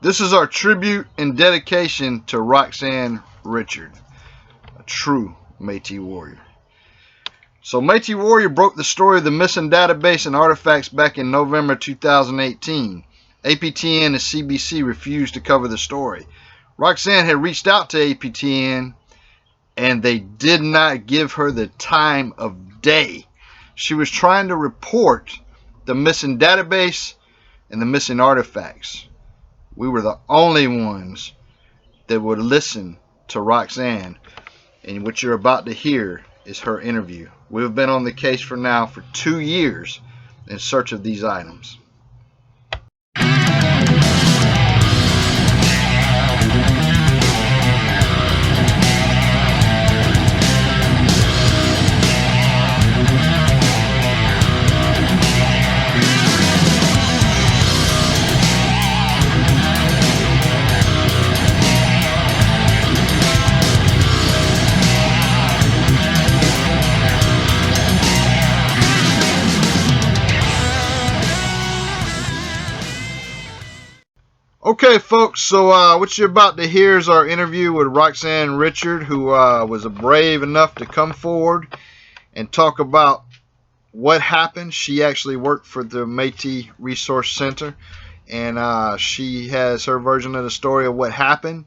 This is our tribute and dedication to Roxanne Richard, a true Métis warrior. So Métis warrior broke the story of the missing database and artifacts back in November 2018. APTN and CBC refused to cover the story. Roxanne had reached out to APTN and they did not give her the time of day. She was trying to report the missing database and the missing artifacts. We were the only ones that would listen to Roxanne, and what you're about to hear is her interview. We've been on the case for 2 years in search of these items. Okay, folks, so what you're about to hear is our interview with Roxanne Richard, who was brave enough to come forward and talk about what happened. She actually worked for the Metis Resource Centre, and she has her version of the story of what happened,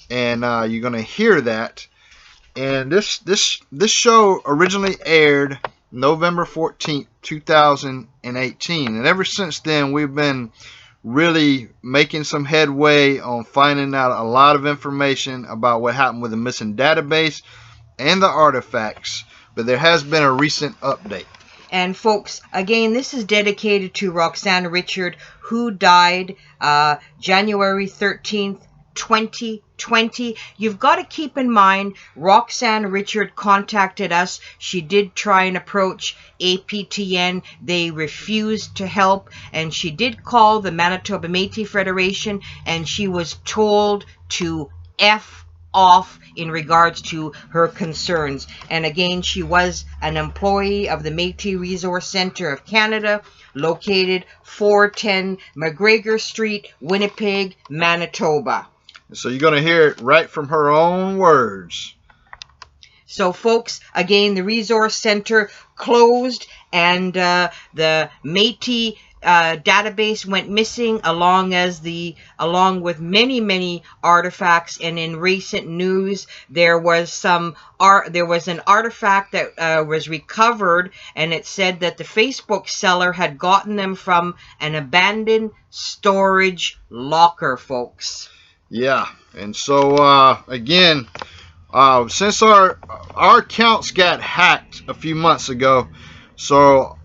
and you're going to hear that. And this show originally aired November 14th, 2018, and ever since then we've been really making some headway on finding out a lot of information about what happened with the missing database and the artifacts, but there has been a recent update. And folks, again, this is dedicated to Roxanne Richard, who died January 13th, 2020. You've got to keep in mind, Roxanne Richard contacted us. She did try and approach APTN. They refused to help, and she did call the Manitoba Metis Federation, and she was told to F off in regards to her concerns. And again, she was an employee of the Metis Resource Centre of Canada, located 410 McGregor St, Winnipeg, Manitoba. So you're going to hear it right from her own words. So folks, again, the Resource Centre closed, and the Métis database went missing, along with many artifacts. And in recent news, there was an artifact that was recovered, and it said that the Facebook seller had gotten them from an abandoned storage locker, folks. Yeah, and so again, since our accounts got hacked a few months ago, so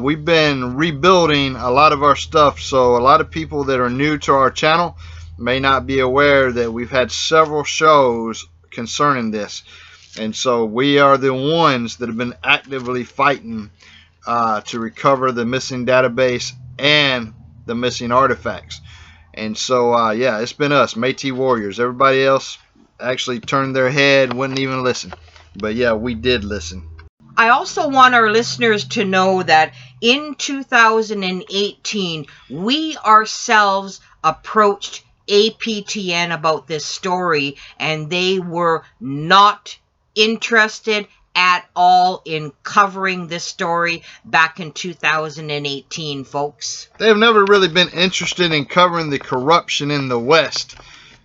we've been rebuilding a lot of our stuff. So a lot of people that are new to our channel may not be aware that we've had several shows concerning this, and so we are the ones that have been actively fighting to recover the missing database and the missing artifacts. And so, yeah, it's been us, Métis warriors. Everybody else actually turned their head, wouldn't even listen. But yeah, we did listen. I also want our listeners to know that in 2018, we ourselves approached APTN about this story, and they were not interested at all in covering this story back in 2018, folks. They've never really been interested in covering the corruption in the West.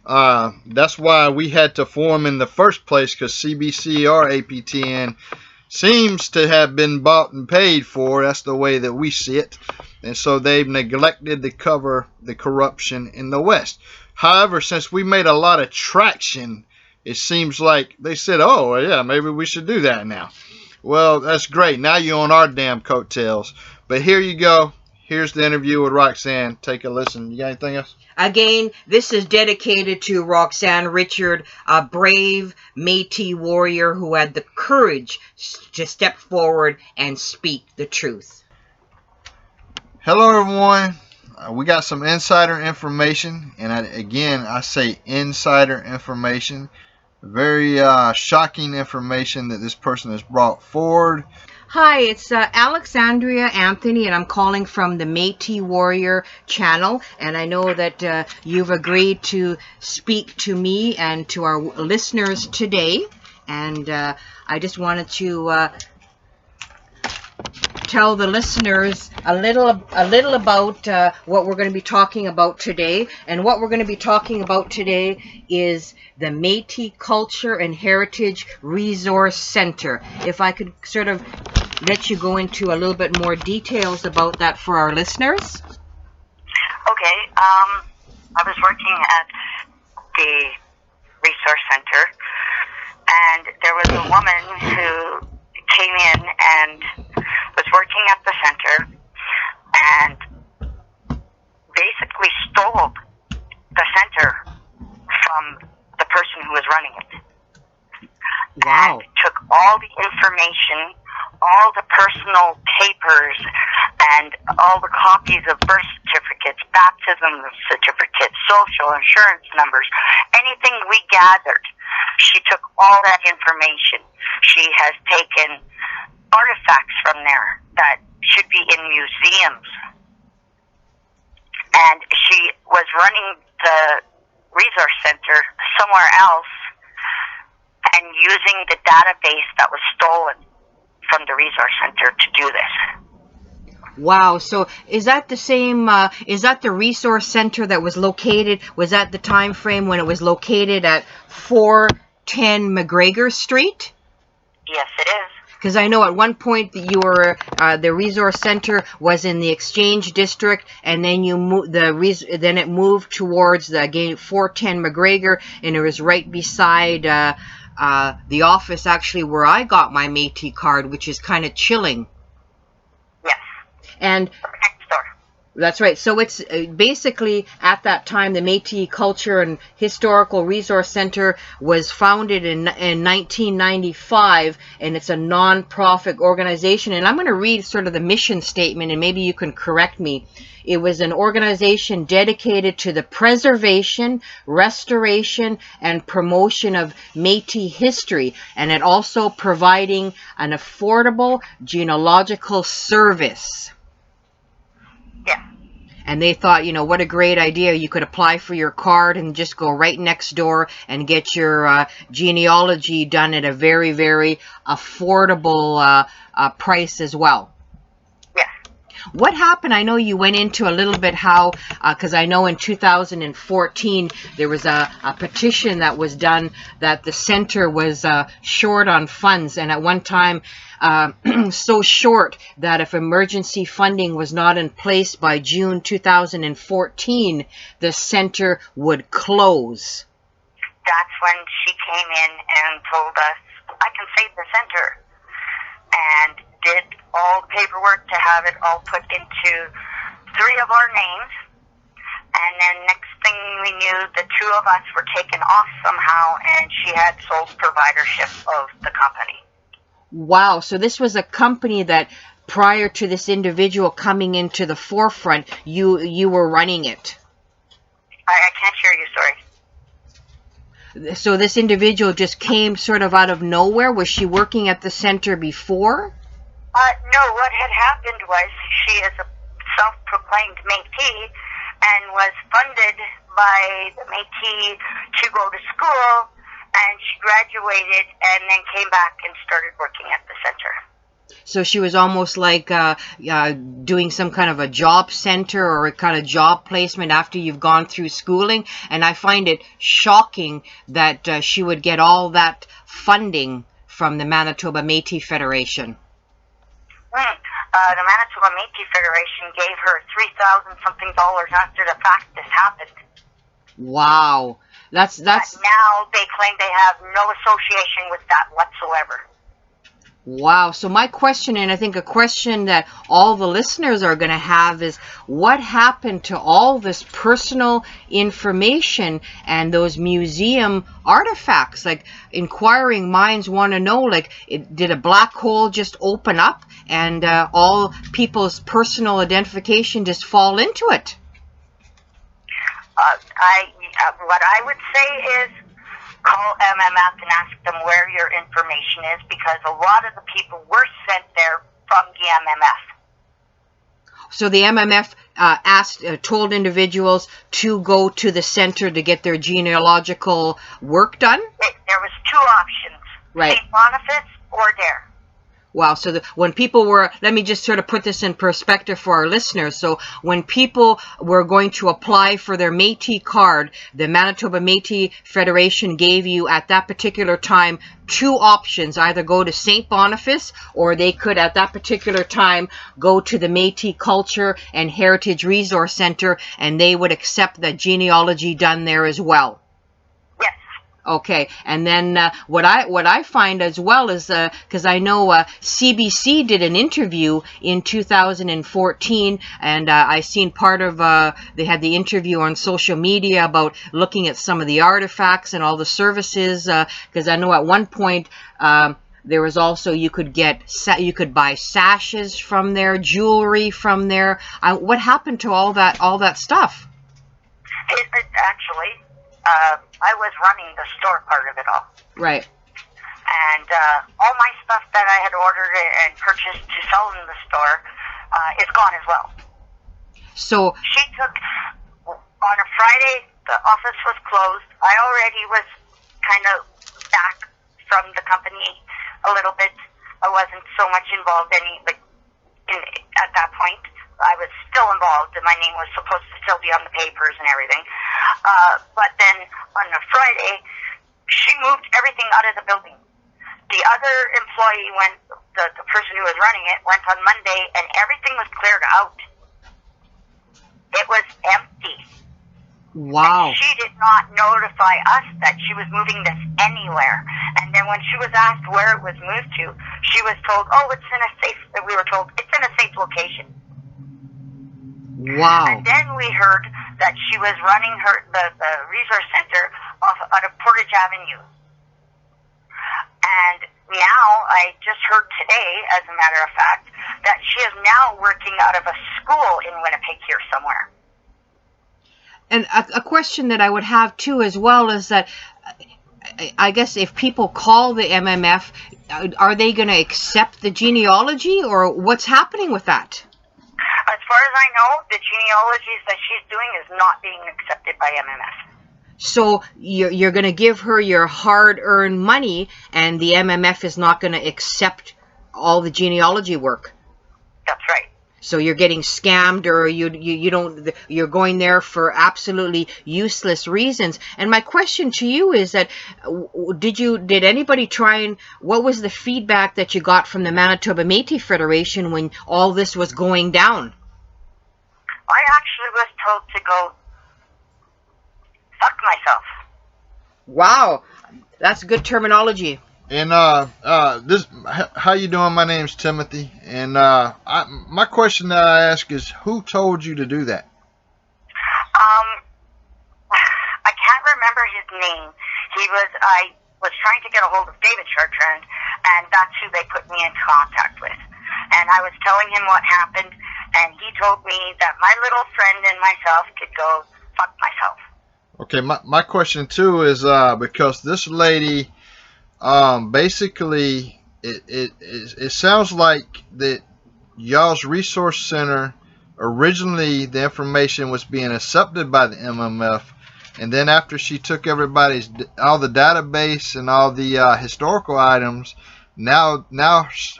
That's why we had to form in the first place, because CBC or APTN seems to have been bought and paid for. That's the way that we see it. And so they've neglected to cover the corruption in the West. However, since we made a lot of traction, it seems like they said, oh, yeah, maybe we should do that now. Well, that's great. Now you're on our damn coattails. But here you go. Here's the interview with Roxanne. Take a listen. You got anything else? Again, this is dedicated to Roxanne Richard, a brave Métis warrior who had the courage to step forward and speak the truth. Hello, everyone. We got some insider information. And I say insider information. Very shocking information that this person has brought forward. Hi, it's Alexandria Anthony, and I'm calling from the Metis Warrior channel. And I know that you've agreed to speak to me and to our listeners today. And I just wanted to tell the listeners a little about what we're going to be talking about today. And what we're going to be talking about today is the Métis Culture and Heritage Resource Centre. If I could sort of let you go into a little bit more details about that for our listeners. Okay. I was working at the Resource Centre, and there was a woman who came in and was working at the center and basically stole the center from the person who was running it. Wow. And took all the information, all the personal papers, and all the copies of birth certificates, baptism certificates, social insurance numbers, anything we gathered. She took all that information. She has taken artifacts from there that should be in museums. And she was running the resource center somewhere else and using the database that was stolen from the resource center to do this. Wow. So is that the same, is that the resource center that was located, was that the time frame when it was located at 410 McGregor Street? Yes, it is. Because I know at one point that you were, the resource center was in the Exchange District, and then you then it moved towards again 410 McGregor, and it was right beside the office actually where I got my Metis card, which is kind of chilling. Yes. And next door. That's right. So it's basically at that time the Métis Culture and Historical Resource Centre was founded in 1995, and it's a non-profit organization. And I'm going to read sort of the mission statement, and maybe you can correct me. It was an organization dedicated to the preservation, restoration, and promotion of Métis history, and it also providing an affordable genealogical service. Yeah. And they thought, you know, what a great idea. You could apply for your card and just go right next door and get your genealogy done at a very, very affordable price as well. Yes. What happened? I know you went into a little bit how, because I know in 2014 there was a petition that was done that the center was short on funds, and at one time so short that if emergency funding was not in place by June 2014, the center would close. That's when she came in and told us, I can save the center, and did all the paperwork to have it all put into 3 of our names. And then next thing we knew, the 2 of us were taken off somehow, and she had sole proprietorship of the company. Wow, so this was a company that prior to this individual coming into the forefront, you were running it. I can't hear you, sorry. So this individual just came sort of out of nowhere? Was she working at the center before? No, what had happened was she is a self-proclaimed Métis and was funded by the Métis to go to school, and she graduated and then came back and started working at the center. So she was almost like doing some kind of a job center or a kind of job placement after you've gone through schooling. And I find it shocking that she would get all that funding from the Manitoba Metis Federation. The Manitoba Metis Federation gave her $3,000-something after the fact this happened. Wow. That's But now they claim they have no association with that whatsoever. Wow. So my question, and I think a question that all the listeners are going to have, is what happened to all this personal information and those museum artifacts? Like, inquiring minds want to know, like, did a black hole just open up and all people's personal identification just fall into it? What I would say is call MMF and ask them where your information is, because a lot of the people were sent there from the MMF. So the MMF told individuals to go to the center to get their genealogical work done? There was two options, right. St. Boniface or there. Wow, so when people were, let me just sort of put this in perspective for our listeners. So when people were going to apply for their Metis card, the Manitoba Metis Federation gave you at that particular time two options, either go to St. Boniface or they could at that particular time go to the Metis Culture and Heritage Resource Centre, and they would accept the genealogy done there as well. Okay, and then what I find as well is, because I know CBC did an interview in 2014, and I seen part of, they had the interview on social media about looking at some of the artifacts and all the services, because I know at one point there was also, you could buy sashes from there, jewelry from there. What happened to all that stuff? It actually, I was running the store part of it all. Right. And all my stuff that I had ordered and purchased to sell in the store is gone as well. So she took, on a Friday, the office was closed. I already was kind of back from the company a little bit. I wasn't so much involved at that point. I was still involved, and my name was supposed to still be on the papers and everything. But then on a Friday, she moved everything out of the building. The other employee the person who was running it, went on Monday, and everything was cleared out. It was empty. Wow. And she did not notify us that she was moving this anywhere. And then when she was asked where it was moved to, she was told, we were told, it's in a safe location. Wow. And then we heard that she was running the resource center out of Portage Avenue. And now, I just heard today, as a matter of fact, that she is now working out of a school in Winnipeg here somewhere. And a question that I would have too as well is that, I guess if people call the MMF, are they going to accept the genealogy, or what's happening with that? As far as I know, the genealogies that she's doing is not being accepted by MMF. So you're going to give her your hard-earned money, and the MMF is not going to accept all the genealogy work. That's right. So you're getting scammed, or you're going there for absolutely useless reasons. And my question to you is that, did anybody try and, what was the feedback that you got from the Manitoba Metis Federation when all this was going down? I actually was told to go fuck myself. Wow, that's good terminology. And how you doing? My name's Timothy, and my question that I ask is, who told you to do that? I can't remember his name. I was trying to get a hold of David Chartrand, and that's who they put me in contact with. And I was telling him what happened, and he told me that my little friend and myself could go fuck myself. Okay, my question too is because this lady, basically, it sounds like that y'all's resource center, originally the information was being accepted by the MMF, and then after she took all the database and all the historical items, now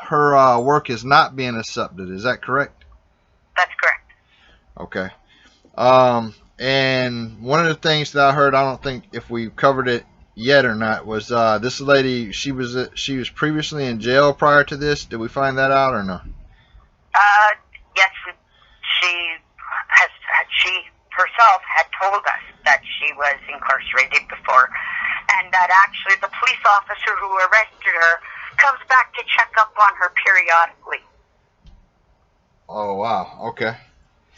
her work is not being accepted. Is that correct? That's correct. Okay. And one of the things that I heard, I don't think if we covered it yet or not, was this lady, she was previously in jail prior to this. Did we find that out or no? Yes, she herself had told us that she was incarcerated before, and that actually the police officer who arrested her comes back to check up on her periodically. Oh wow. Okay.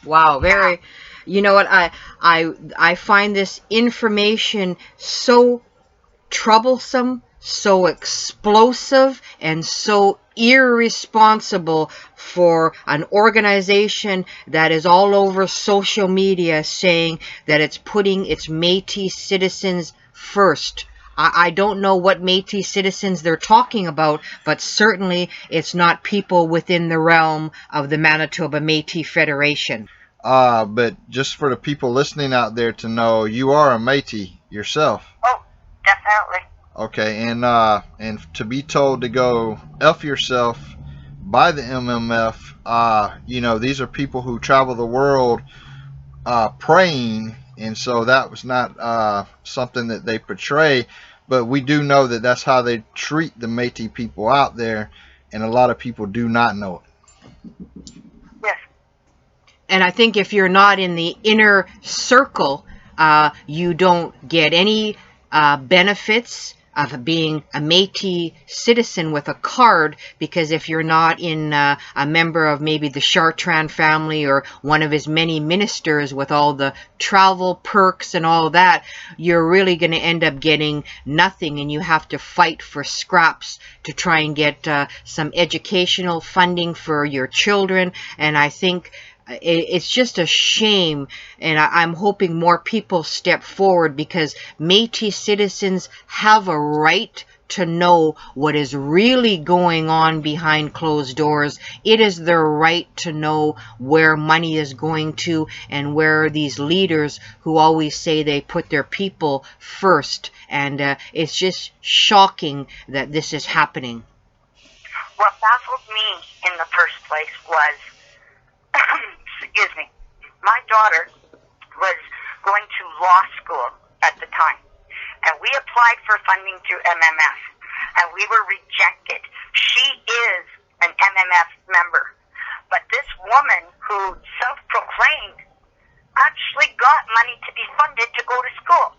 Wow, very. You know what, I find this information so troublesome, so explosive, and so irresponsible for an organization that is all over social media saying that it's putting its Métis citizens first. I don't know what Métis citizens they're talking about, but certainly it's not people within the realm of the Manitoba Metis Federation. But just for the people listening out there to know, you are a Métis yourself. Oh, definitely. Okay, and to be told to go F yourself by the MMF, these are people who travel the world praying, and so that was not something that they portray, but we do know that that's how they treat the Métis people out there, and a lot of people do not know it. Yes. And I think if you're not in the inner circle, you don't get any benefits of being a Métis citizen with a card, because if you're not in a member of maybe the Chartrand family or one of his many ministers with all the travel perks and all that, you're really going to end up getting nothing, and you have to fight for scraps to try and get some educational funding for your children. And I think it's just a shame, and I'm hoping more people step forward, because Métis citizens have a right to know what is really going on behind closed doors. It is their right to know where money is going to, and where these leaders who always say they put their people first. And it's just shocking that this is happening. What baffled me in the first place was excuse me, my daughter was going to law school at the time, and we applied for funding through MMF, and we were rejected. She is an MMF member, but this woman who self-proclaimed actually got money to be funded to go to school.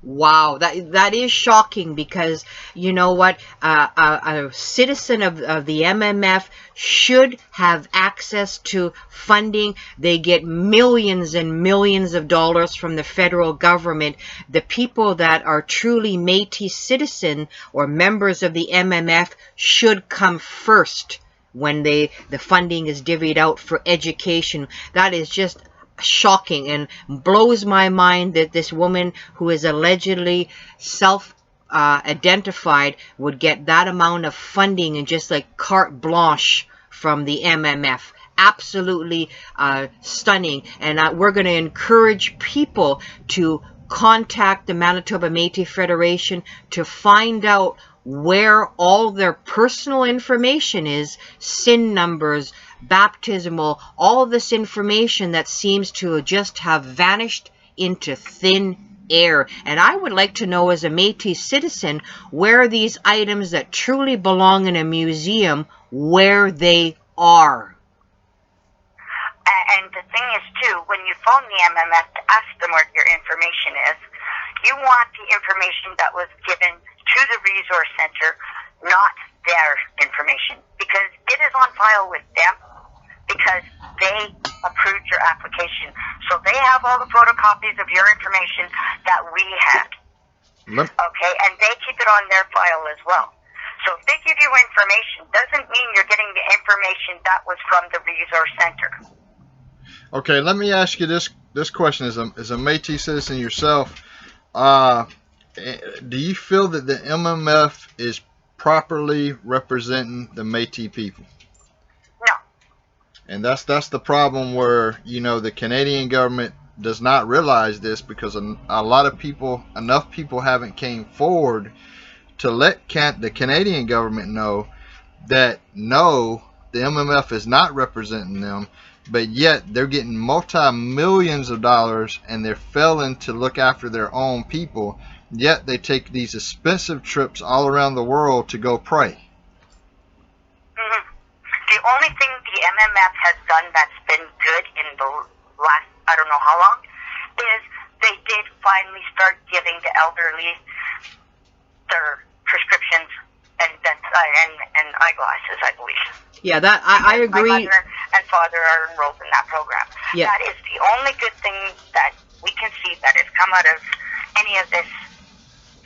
Wow, that is shocking, because you know what, a citizen of the MMF should have access to funding. They get millions and millions of dollars from the federal government. The people that are truly Métis citizen or members of the MMF should come first when the funding is divvied out for education. That is just shocking, and blows my mind that this woman who is allegedly self-identified would get that amount of funding and just like carte blanche from the MMF. Absolutely stunning. And we're going to encourage people to contact the Manitoba Metis Federation to find out where all their personal information is, SIN numbers, baptismal, all of this information that seems to just have vanished into thin air. And I would like to know, as a Métis citizen, where these items that truly belong in a museum, where they are. And the thing is, too, when you phone the MMF to ask them where your information is, you want the information that was given to the Resource Centre, not their information, because it is on file with them, because they approved your application. So they have all the photocopies of your information that we had. Okay, and they keep it on their file as well. So if they give you information, doesn't mean you're getting the information that was from the Resource Centre. Okay, let me ask you this question. As a Métis citizen yourself, do you feel that the MMF is properly representing the Métis people? No. And that's the problem, where the Canadian government does not realize this, because a lot of people, enough people haven't came forward to let the Canadian government know that no, the MMF is not representing them, but yet they're getting multi-millions of dollars and they're failing to look after their own people, yet they take these expensive trips all around the world to go pray. Mm-hmm. The only thing the MMF has done that's been good in the last, I don't know how long, is they did finally start giving the elderly their prescriptions and eyeglasses, I believe. Yeah, that I agree. My mother and father are enrolled in that program. Yeah. That is the only good thing that we can see that has come out of any of this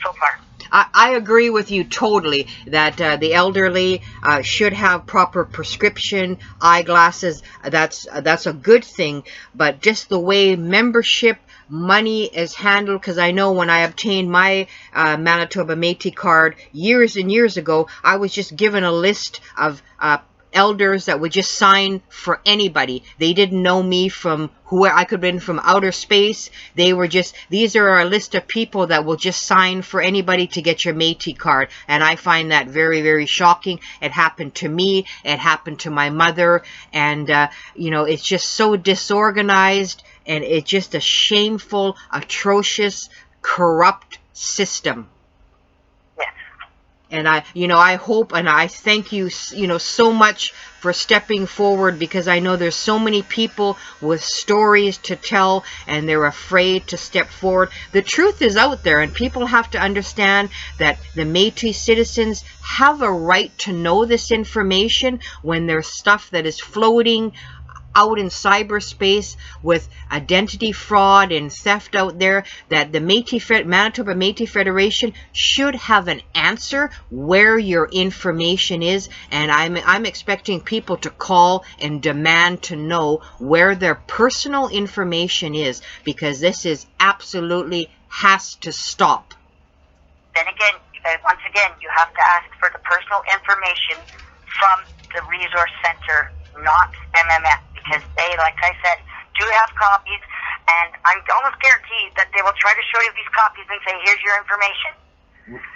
so far. I agree with you totally that the elderly should have proper prescription eyeglasses. That's a good thing, but just the way membership money is handled, because I know when I obtained my Manitoba Metis card years and years ago, I was just given a list of elders that would just sign for anybody. They didn't know me from where I could have been from outer space. They were just, these are a list of people that will just sign for anybody to get your Metis card. And I find that very, very shocking. It happened to me. It happened to my mother. And, you know, it's just so disorganized, and it's just a shameful, atrocious, corrupt system. And I hope and I thank you, so much for stepping forward, because I know there's so many people with stories to tell and they're afraid to step forward. The truth is out there, and people have to understand that the Métis citizens have a right to know this information when there's stuff that is floating out in cyberspace with identity fraud and theft out there, that the Manitoba Metis Federation should have an answer where your information is. And I'm expecting people to call and demand to know where their personal information is, because this is absolutely has to stop. Then again, once again, you have to ask for the personal information from the Resource Centre, not MMF. Because they, like I said, do have copies, and I'm almost guaranteed that they will try to show you these copies and say, here's your information.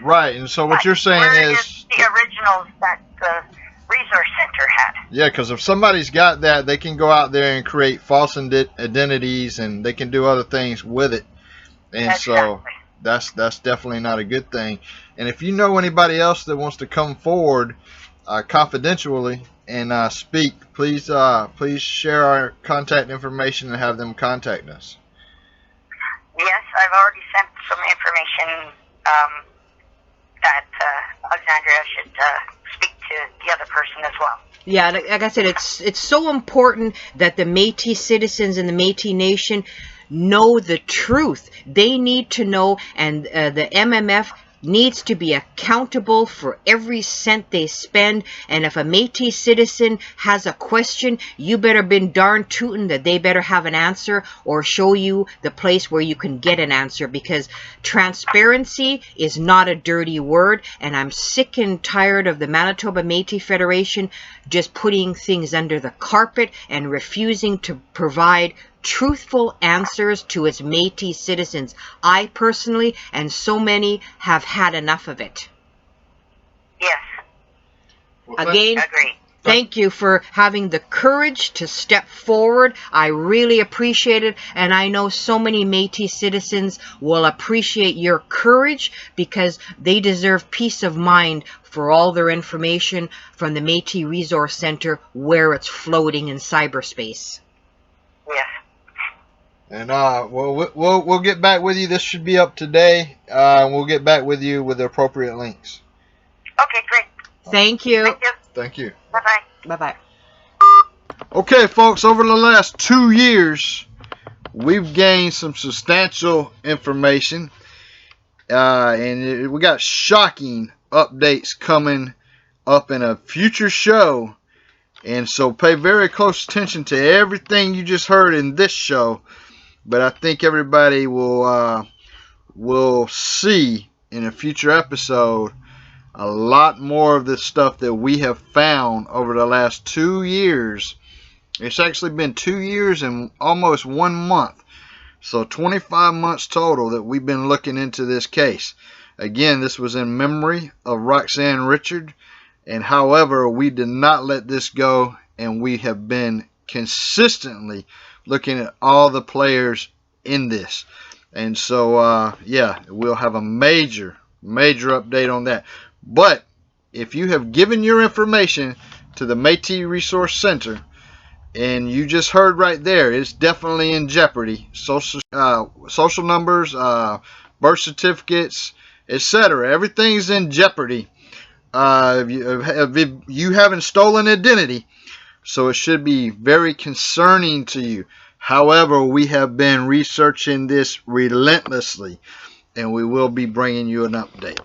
Right, and so what you're saying is the originals that the Resource Centre had. Yeah, because if somebody's got that, they can go out there and create false identities, and they can do other things with it. And so that's definitely not a good thing. And if you know anybody else that wants to come forward confidentially and speak, please share our contact information and have them contact us. Yes, I've already sent some information that Alexandria should speak to the other person as well. Yeah, like I said, it's so important that the Métis citizens and the Métis Nation know the truth. They need to know, and the MMF needs to be accountable for every cent they spend. And if a Métis citizen has a question, you better been darn tootin' that they better have an answer, or show you the place where you can get an answer, because transparency is not a dirty word. And I'm sick and tired of the Manitoba Metis Federation just putting things under the carpet and refusing to provide truthful answers to its Métis citizens. I personally, and so many, have had enough of it. Yes. Again, agree. Thank you for having the courage to step forward. I really appreciate it, and I know so many Métis citizens will appreciate your courage, because they deserve peace of mind for all their information from the Metis Resource Centre where it's floating in cyberspace. Yes. And we'll get back with you. This should be up today. We'll get back with you with the appropriate links. Okay, great. Thank you. Thank you. Thank you. Bye-bye. Bye-bye. Okay, folks, over the last 2 years, we've gained some substantial information, and we got shocking updates coming up in a future show. And so pay very close attention to everything you just heard in this show. But I think everybody will see in a future episode a lot more of the stuff that we have found over the last 2 years. It's actually been 2 years and almost 1 month. So 25 months total that we've been looking into this case. Again, this was in memory of Roxanne Richard. And however, we did not let this go, and we have been consistently looking at all the players in this. And so, yeah, we'll have a major update on that. But if you have given your information to the Metis Resource Centre, and you just heard right there, it's definitely in jeopardy. Social numbers, birth certificates, etc. Everything's in jeopardy. If you haven't stolen identity, so it should be very concerning to you. However, we have been researching this relentlessly, and we will be bringing you an update.